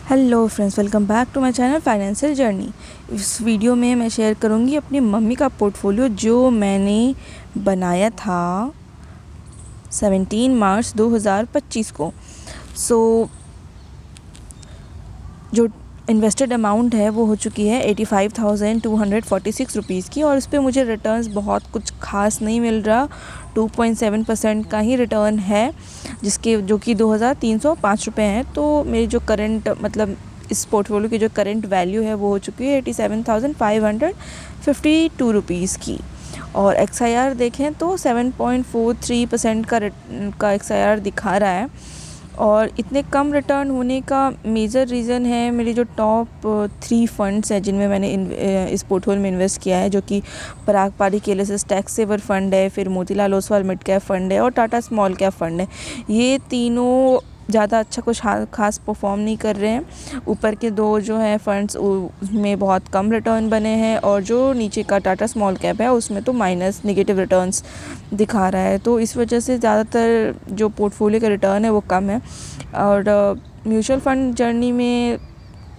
Hello friends, welcome back to my channel financial journey. इस video में मैं share करूंगी अपनी मम्मी का पोर्टफोलियो जो मैंने बनाया था 17 मार्च 2025 को। जो इन्वेस्टेड अमाउंट है वो हो चुकी है 85,246 रुपीज़ की, और इस पर मुझे रिटर्न्स बहुत कुछ खास नहीं मिल रहा। 2.7% का ही रिटर्न है, जो कि 2,305 रुपये हैं। तो मेरी जो करंट इस पोर्टफोलियो की जो करंट वैल्यू है वो हो चुकी है 87,552 रुपीज़ की। और XIR देखें तो 7.43% का XIR दिखा रहा है। और इतने कम रिटर्न होने का मेजर रीज़न है मेरी जो टॉप 3 फंड्स हैं जिनमें मैंने इस पोर्टफोलियो में इन्वेस्ट किया है, जो कि पराग Parikh ELSS tax saver fund है, फिर Motilal Oswal mid cap fund है और टाटा स्मॉल कैप फंड है। ये तीनों ज़्यादा अच्छा कुछ खास परफॉर्म नहीं कर रहे हैं। ऊपर के दो जो हैं फंड्स उसमें बहुत कम रिटर्न बने हैं, और जो नीचे का टाटा स्मॉल कैप है उसमें तो माइनस नेगेटिव रिटर्न्स दिखा रहा है। तो इस वजह से ज़्यादातर जो पोर्टफोलियो का रिटर्न है वो कम है। और म्यूचुअल फंड जर्नी में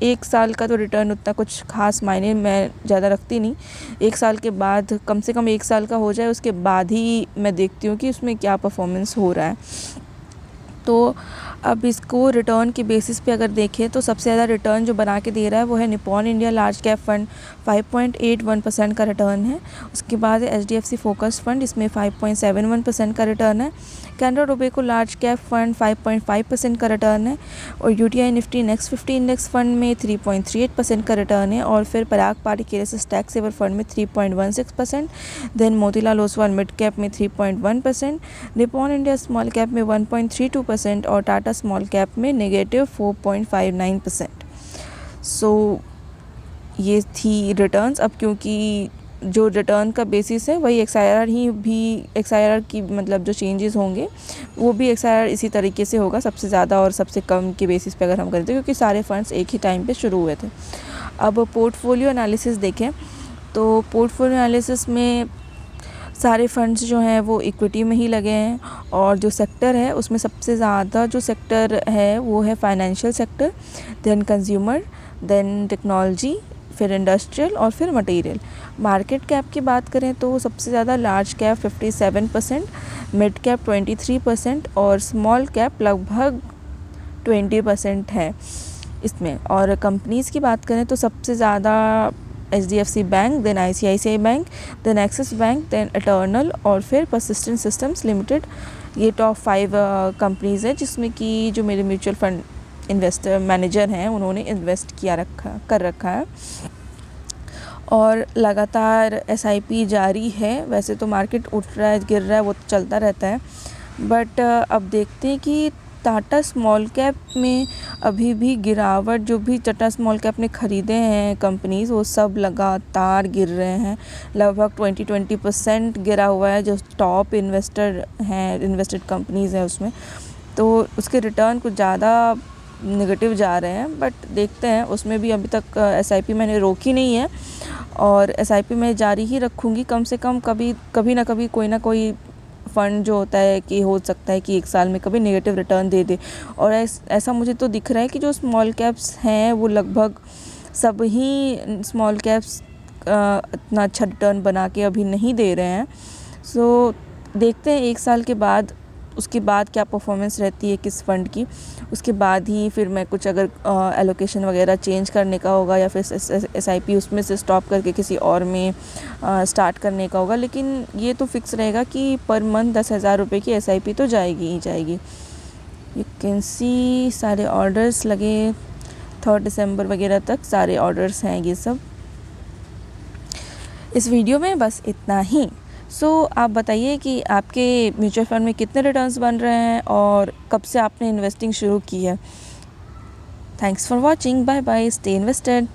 1 साल का तो रिटर्न उतना कुछ खास मायने मैं ज़्यादा रखती नहीं। 1 साल के बाद, कम से कम 1 साल का हो जाए उसके बाद ही मैं देखती हूँ कि उसमें क्या परफॉर्मेंस हो रहा है। तो अब इसको रिटर्न के बेसिस पे अगर देखें तो सबसे ज़्यादा रिटर्न जो बना के दे रहा है वो है Nippon India large cap fund, 5.81% का रिटर्न है। उसके बाद HDFC फोकस फंड, इसमें 5.71% का रिटर्न है। Canara Robeco large cap fund 5.5% का रिटर्न है। और UTI Nifty next 50 index fund में 3.38% का रिटर्न है। और फिर Parag Parikh ELSS tax saver fund में 3.16%, then Motilal Oswal mid cap में 3.1%, निपॉन इंडिया स्मॉल कैप में 1.32% और टाटा स्मॉल कैप में -4.59%। ये थी रिटर्न्स। अब क्योंकि जो रिटर्न का बेसिस है वही XIR की जो चेंजेस होंगे वो भी XIR इसी तरीके से होगा, सबसे ज़्यादा और सबसे कम के बेसिस पे अगर हम करते हैं, क्योंकि सारे फंड्स एक ही टाइम पे शुरू हुए थे। अब पोर्टफोलियो एनालिसिस देखें तो पोर्टफोलियो एनालिसिस में सारे फंड्स जो हैं वो इक्विटी में ही लगे हैं, और जो सेक्टर है उसमें सबसे ज़्यादा जो सेक्टर है वो है financial sector, then consumer, then technology, फिर इंडस्ट्रियल और फिर मटेरियल। मार्केट कैप की बात करें तो सबसे ज़्यादा लार्ज कैप 57%, मिड कैप 23% और स्मॉल कैप लगभग 20% है इसमें। और कंपनीज़ की बात करें तो सबसे ज़्यादा HDFC bank, then ICICI bank, then Axis bank, then Eternal और फिर परसिस्टेंट सिस्टम्स लिमिटेड। ये टॉप 5 कंपनीज़ हैं जिसमें कि जो मेरे म्यूचुअल फंड इन्वेस्टर मैनेजर हैं उन्होंने इन्वेस्ट कर रखा है। और लगातार SIP जारी है। वैसे तो मार्केट उठ रहा है, गिर रहा है, वो तो चलता रहता है, बट अब देखते हैं कि टाटा स्मॉल कैप में अभी भी गिरावट, जो भी टाटा स्मॉल कैप ने ख़रीदे हैं कंपनीज़ वो सब लगातार गिर रहे हैं। लगभग 20% गिरा हुआ है जो टॉप इन्वेस्टेड कंपनीज़ हैं उसमें। तो उसके रिटर्न कुछ ज़्यादा नेगेटिव जा रहे हैं, बट देखते हैं। उसमें भी अभी तक SIP मैंने रोकी नहीं है, और SIP मैं जारी ही रखूँगी। कम से कम कभी ना कभी कोई ना कोई फ़ंड जो होता है कि हो सकता है कि 1 साल में कभी नेगेटिव रिटर्न दे दे। और ऐसा मुझे तो दिख रहा है कि जो स्मॉल कैप्स हैं वो लगभग सब ही स्मॉल कैप्स इतना अच्छा रिटर्न बना के अभी नहीं दे रहे हैं। देखते हैं 1 साल के बाद, उसके बाद क्या परफॉर्मेंस रहती है किस फ़ंड की। उसके बाद ही फिर मैं कुछ अगर एलोकेशन वगैरह चेंज करने का होगा, या फिर SIP उसमें से स्टॉप करके किसी और में स्टार्ट करने का होगा। लेकिन ये तो फिक्स रहेगा कि पर मंथ 10,000 रुपये की SIP तो जाएगी ही जाएगी। यू कैन सी सारे ऑर्डर्स लगे 3 दिसंबर वगैरह तक सारे ऑर्डर्स हैं ये सब। इस वीडियो में बस इतना ही। आप बताइए कि आपके म्यूचुअल फंड में कितने रिटर्न्स बन रहे हैं और कब से आपने इन्वेस्टिंग शुरू की है। Thanks for watching, bye bye, stay invested.